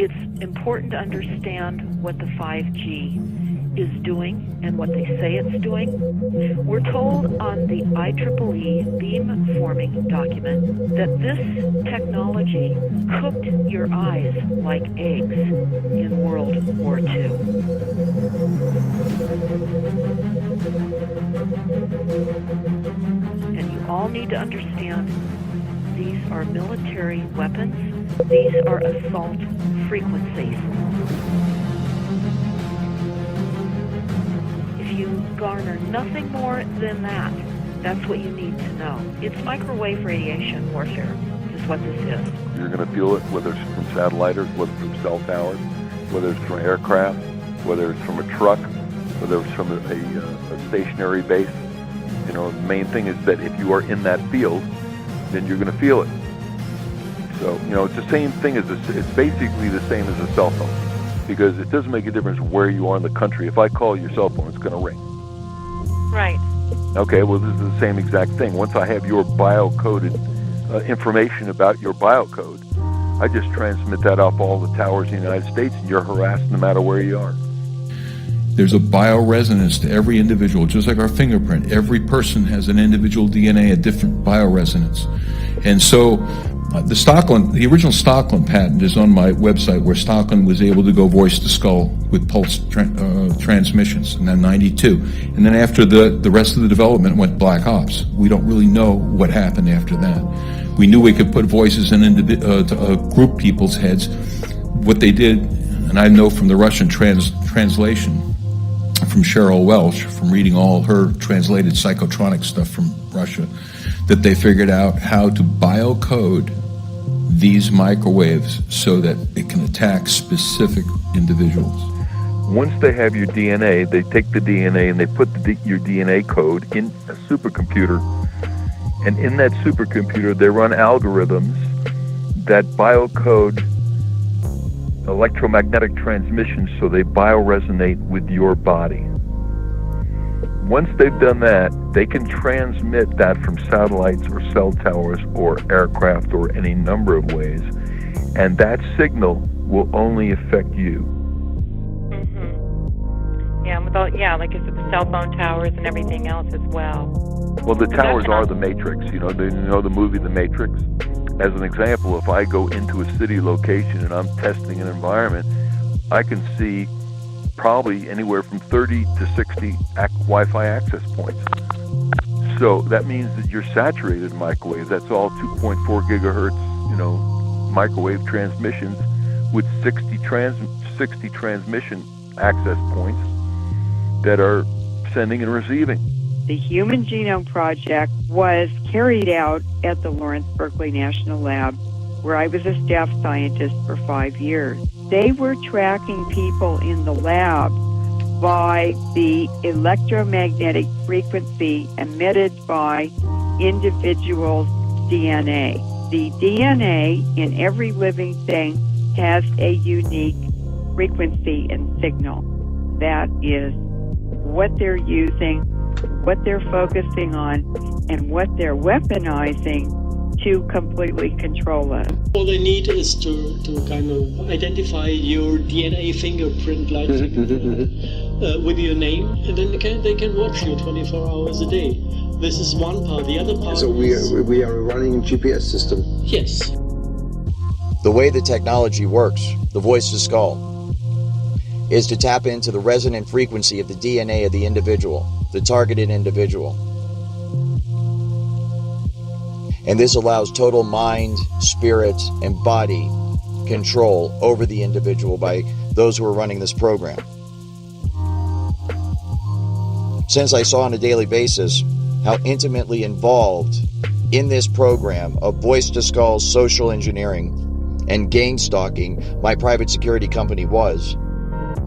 it's important to understand what the 5G is doing and what they say it's doing. We're told on the IEEE beamforming document that this technology cooked your eyes like eggs in World War II. And you all need to understand these are military weapons. These are assault frequencies. If you garner nothing more than that, that's what you need to know. It's microwave radiation warfare is what this is. You're going to feel it, whether it's from satelliters, whether it's from cell towers, whether it's from aircraft, whether it's from a truck, whether it's from a stationary base. You know, the main thing is that if you are in that field, then you're going to feel it. So, you know, it's the same thing as it's basically the same as a cell phone, because it doesn't make a difference where you are in the country. If I call your cell phone, it's going to ring. Right. Okay, well, this is the same exact thing. Once I have your biocoded information about your biocode, I just transmit that off all the towers in the United States, and you're harassed no matter where you are. There's a bioresonance to every individual, just like our fingerprint. Every person has an individual DNA, a different bioresonance. And so the original Stockland patent is on my website, where Stockland was able to go voice to skull with pulse transmissions in 92. And then after the rest of the development went black ops. We don't really know what happened after that. We knew we could put voices in to group people's heads. What they did, and I know from the Russian translation from Cheryl Welch, from reading all her translated psychotronic stuff from Russia, that they figured out how to biocode these microwaves so that it can attack specific individuals. Once they have your DNA, they take the DNA and they put your DNA code in a supercomputer. And in that supercomputer, they run algorithms that biocode electromagnetic transmissions so they bioresonate with your body. Once they've done that, they can transmit that from satellites or cell towers or aircraft or any number of ways, and that signal will only affect you. Mm-hmm. Yeah, like I said, the cell phone towers and everything else as well. Well, the towers are the Matrix. You know the movie The Matrix? As an example, if I go into a city location and I'm testing an environment, I can see probably anywhere from 30 to 60 Wi-Fi access points. So that means that you're saturated in microwave. That's all 2.4 gigahertz, microwave transmissions with 60 transmission access points that are sending and receiving. The Human Genome Project was carried out at the Lawrence Berkeley National Lab, where I was a staff scientist for 5 years. They were tracking people in the lab by the electromagnetic frequency emitted by individuals' DNA. The DNA in every living thing has a unique frequency and signal. That is what they're using, what they're focusing on, and what they're weaponizing to completely control us. All they need is to kind of identify your DNA fingerprint like with your name, and then they can watch you 24 hours a day. This is one part. The other part So we are running a GPS system? Yes. The way the technology works, the voice to skull, is to tap into the resonant frequency of the DNA of the individual, the targeted individual. And this allows total mind, spirit, and body control over the individual by those who are running this program. Since I saw on a daily basis how intimately involved in this program of voice-to-skull social engineering and gang stalking my private security company was,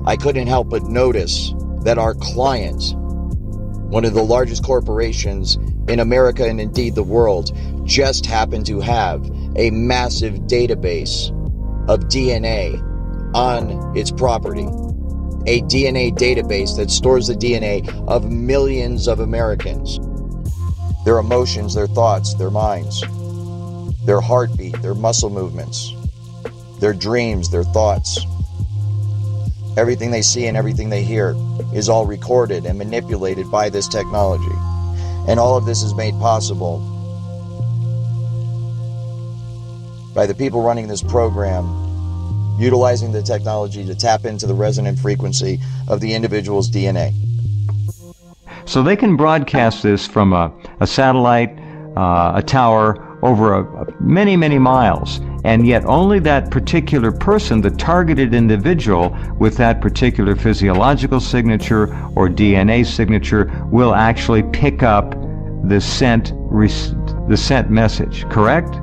I couldn't help but notice that our client, one of the largest corporations in America and indeed the world, just happened to have a massive database of DNA on its property. A DNA database that stores the DNA of millions of Americans. Their emotions, their thoughts, their minds, their heartbeat, their muscle movements, their dreams, their thoughts. Everything they see and everything they hear is all recorded and manipulated by this technology. And all of this is made possible by the people running this program, utilizing the technology to tap into the resonant frequency of the individual's DNA. So they can broadcast this from a satellite, a tower, over many, many miles, and yet only that particular person, the targeted individual with that particular physiological signature or DNA signature, will actually pick up the sent message, correct?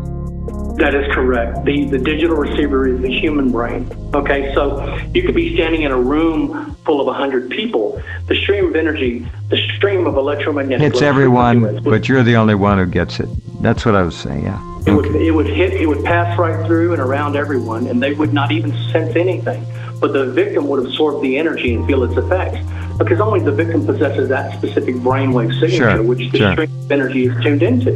That is correct. The digital receiver is the human brain. Okay, so you could be standing in a room full of 100 people. The stream of energy, the stream of electromagnetic hits everyone, but you're the only one who gets it. That's what I was saying, yeah. It would pass right through and around everyone, and they would not even sense anything. But the victim would absorb the energy and feel its effects, because only the victim possesses that specific brainwave signature, which the stream of energy is tuned into.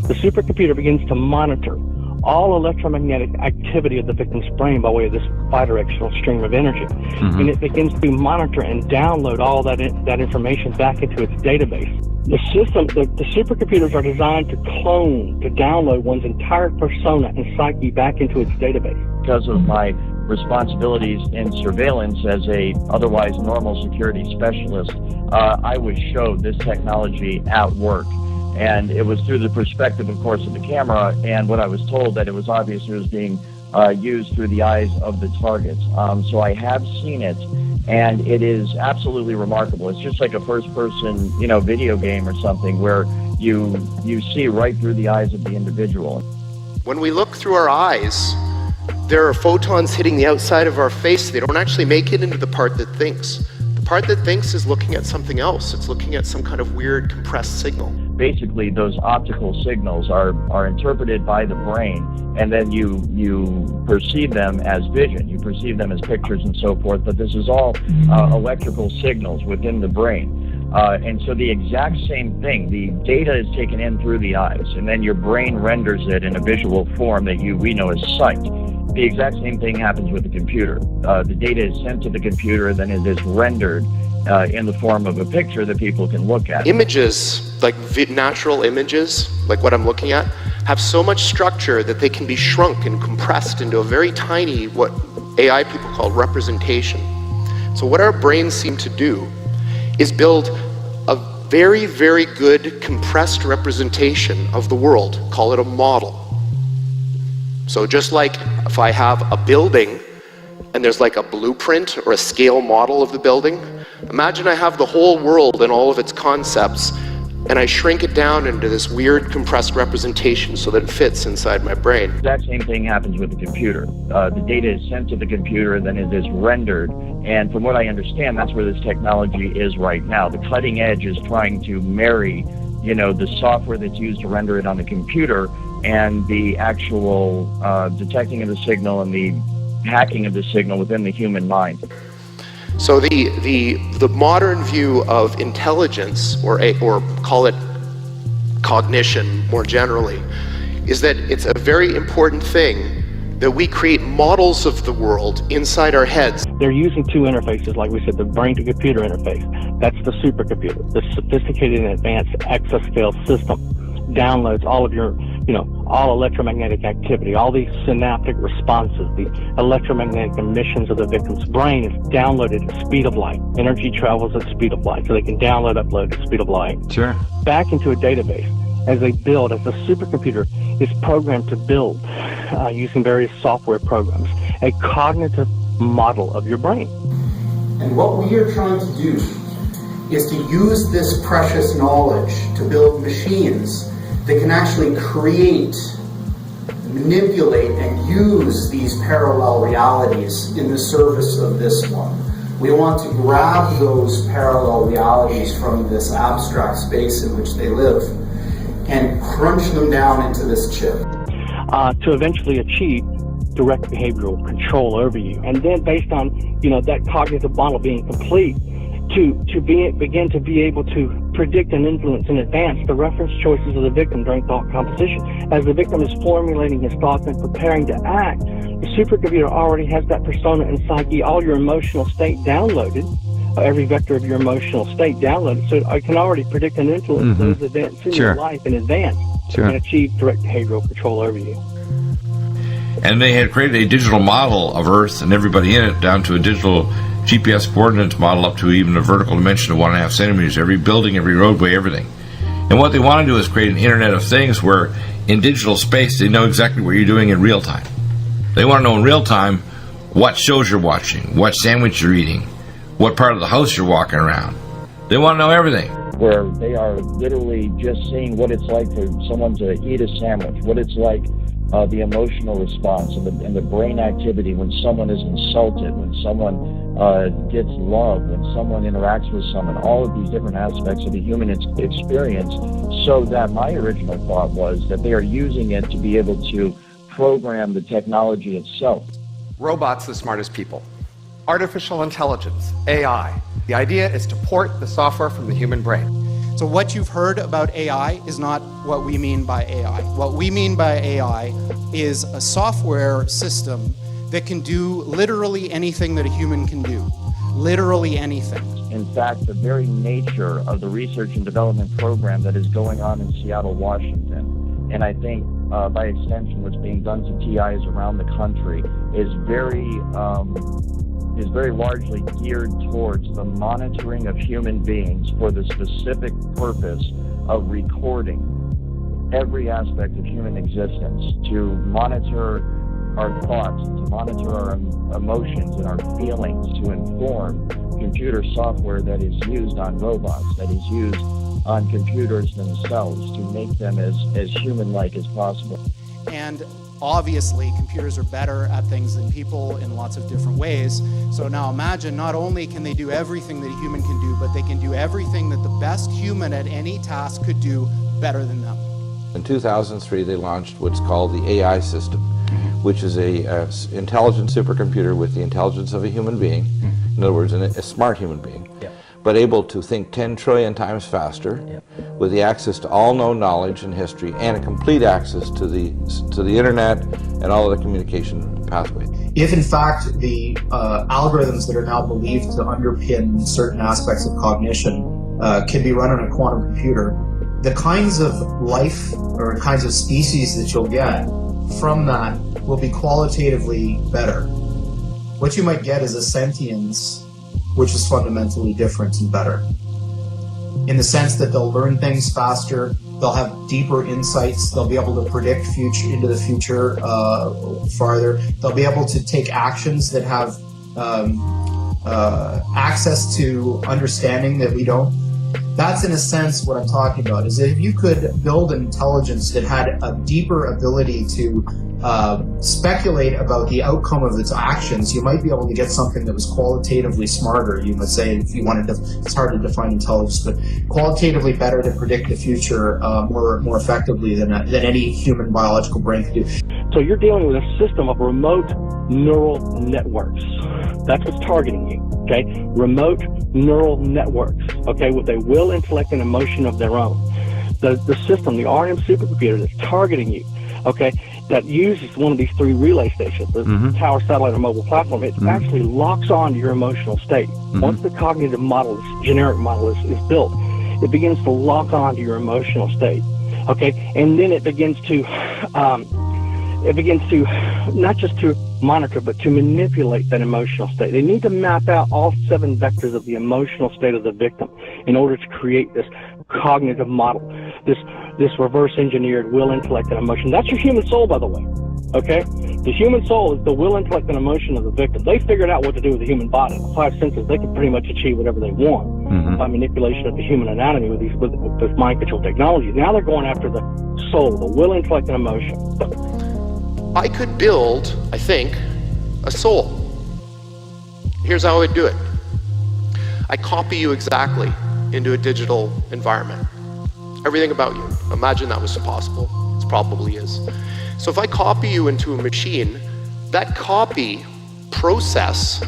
The supercomputer begins to monitor all electromagnetic activity of the victim's brain by way of this bidirectional stream of energy. And it begins to monitor and download all that information back into its database. The system, the supercomputers are designed to clone, to download one's entire persona and psyche back into its database. Because of my responsibilities in surveillance as a otherwise normal security specialist, I was showed this technology at work. And it was through the perspective, of course, of the camera, and what I was told that it was obvious it was being used through the eyes of the targets. So I have seen it, and it is absolutely remarkable. It's just like a first-person, video game or something where you see right through the eyes of the individual. When we look through our eyes, there are photons hitting the outside of our face. They don't actually make it into the part that thinks. The part that thinks is looking at something else. It's looking at some kind of weird compressed signal. Basically, those optical signals are interpreted by the brain, and then you perceive them as vision. You perceive them as pictures and so forth, but this is all electrical signals within the brain. And so the exact same thing, the data is taken in through the eyes, and then your brain renders it in a visual form that we know as sight. The exact same thing happens with the computer. The data is sent to the computer, and then it is rendered in the form of a picture that people can look at. Images, like natural images, like what I'm looking at, have so much structure that they can be shrunk and compressed into a very tiny, what AI people call representation. So what our brains seem to do is build a very, very good compressed representation of the world, call it a model. So just like if I have a building and there's like a blueprint or a scale model of the building, imagine I have the whole world and all of its concepts, and I shrink it down into this weird compressed representation so that it fits inside my brain. The exact same thing happens with the computer. The data is sent to the computer, and then it is rendered. And from what I understand, that's where this technology is right now. The cutting edge is trying to marry, the software that's used to render it on the computer and the actual detecting of the signal and the hacking of the signal within the human mind. So the modern view of intelligence, or call it cognition more generally, is that it's a very important thing that we create models of the world inside our heads. They're using two interfaces, like we said, the brain-to-computer interface. That's the supercomputer. The sophisticated and advanced exascale system downloads all of your, all electromagnetic activity, all these synaptic responses, the electromagnetic emissions of the victim's brain is downloaded at the speed of light. Energy travels at the speed of light, so they can download, upload at the speed of light. Sure. Back into a database as the supercomputer is programmed to build, using various software programs, a cognitive model of your brain. And what we are trying to do is to use this precious knowledge to build machines that can actually create, manipulate, and use these parallel realities in the service of this one. We want to grab those parallel realities from this abstract space in which they live and crunch them down into this chip. To eventually achieve direct behavioral control over you. And then based on, that cognitive model being complete, begin to be able to predict and influence in advance the reference choices of the victim during thought composition. As the victim is formulating his thoughts and preparing to act, the supercomputer already has that persona and psyche, all your emotional state downloaded, every vector of your emotional state downloaded, so I can already predict and influence those events in your life in advance and achieve direct behavioral control over you. And they had created a digital model of Earth and everybody in it, down to a digital GPS coordinates model up to even a vertical dimension of 1.5 centimeters, every building, every roadway, everything. And what they want to do is create an Internet of Things where in digital space they know exactly what you're doing in real time. They want to know in real time what shows you're watching, what sandwich you're eating, what part of the house you're walking around. They want to know everything. Where they are literally just seeing what it's like for someone to eat a sandwich, what it's like, the emotional response and the brain activity when someone is insulted, when someone gets love, when someone interacts with someone, all of these different aspects of the human experience, so that my original thought was that they are using it to be able to program the technology itself. Robots the smartest people. Artificial intelligence, AI. The idea is to port the software from the human brain. So what you've heard about AI is not what we mean by AI. What we mean by AI is a software system that can do literally anything that a human can do. Literally anything. In fact, the very nature of the research and development program that is going on in Seattle, Washington, and I think by extension what's being done to TIs around the country is very largely geared towards the monitoring of human beings for the specific purpose of recording every aspect of human existence, to monitor our thoughts, to monitor our emotions and our feelings, to inform computer software that is used on robots, that is used on computers themselves, to make them as human-like as possible. And obviously, computers are better at things than people in lots of different ways. So now imagine, not only can they do everything that a human can do, but they can do everything that the best human at any task could do better than them. In 2003, they launched what's called the AI system, which is a intelligent supercomputer with the intelligence of a human being. In other words, a smart human being, but able to think 10 trillion times faster, with the access to all known knowledge and history, and a complete access to the internet and all of the communication pathways. If in fact the algorithms that are now believed to underpin certain aspects of cognition can be run on a quantum computer, the kinds of life or kinds of species that you'll get from that will be qualitatively better. What you might get is a sentience which is fundamentally different and better, in the sense that they'll learn things faster, they'll have deeper insights, they'll be able to predict into the future farther, they'll be able to take actions that have access to understanding that we don't. That's in a sense what I'm talking about, is that if you could build an intelligence that had a deeper ability to speculate about the outcome of its actions, you might be able to get something that was qualitatively smarter. You would say, if you wanted to, it's hard to define intelligence, but qualitatively better to predict the future more effectively than any human biological brain could do. So you're dealing with a system of remote neural networks. That's what's targeting you, okay? Remote neural networks, okay, with a will, intellect, and emotion of their own. The system, the RM supercomputer that's targeting you, okay, that uses one of these three relay stations, the tower, satellite, or mobile platform, it actually locks on to your emotional state. Once the cognitive model, this generic model is built, it begins to lock on to your emotional state, okay? And then it begins to not just to monitor, but to manipulate that emotional state. They need to map out all 7 vectors of the emotional state of the victim in order to create this cognitive model, this reverse engineered will, intellect, and emotion. That's your human soul, by the way, okay? The human soul is the will, intellect, and emotion of the victim. They figured out what to do with the human body. The 5 senses, they can pretty much achieve whatever they want by manipulation of the human anatomy with mind control technology. Now they're going after the soul, the will, intellect, and emotion. I could build, I think, a soul. Here's how I would do it. I copy you exactly into a digital environment. Everything about you. Imagine that was possible. It probably is. So if I copy you into a machine, that copy process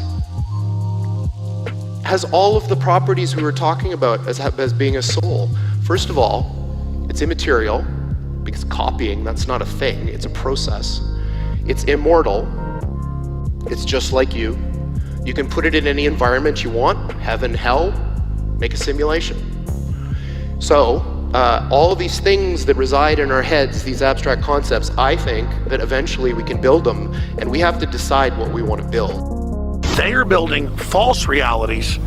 has all of the properties we were talking about as being a soul. First of all, it's immaterial, because copying, that's not a thing, it's a process. It's immortal, it's just like you. You can put it in any environment you want, heaven, hell, make a simulation. So, all of these things that reside in our heads, these abstract concepts, I think that eventually we can build them, and we have to decide what we want to build. They are building false realities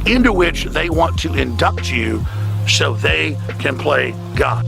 into which they want to induct you so they can play God.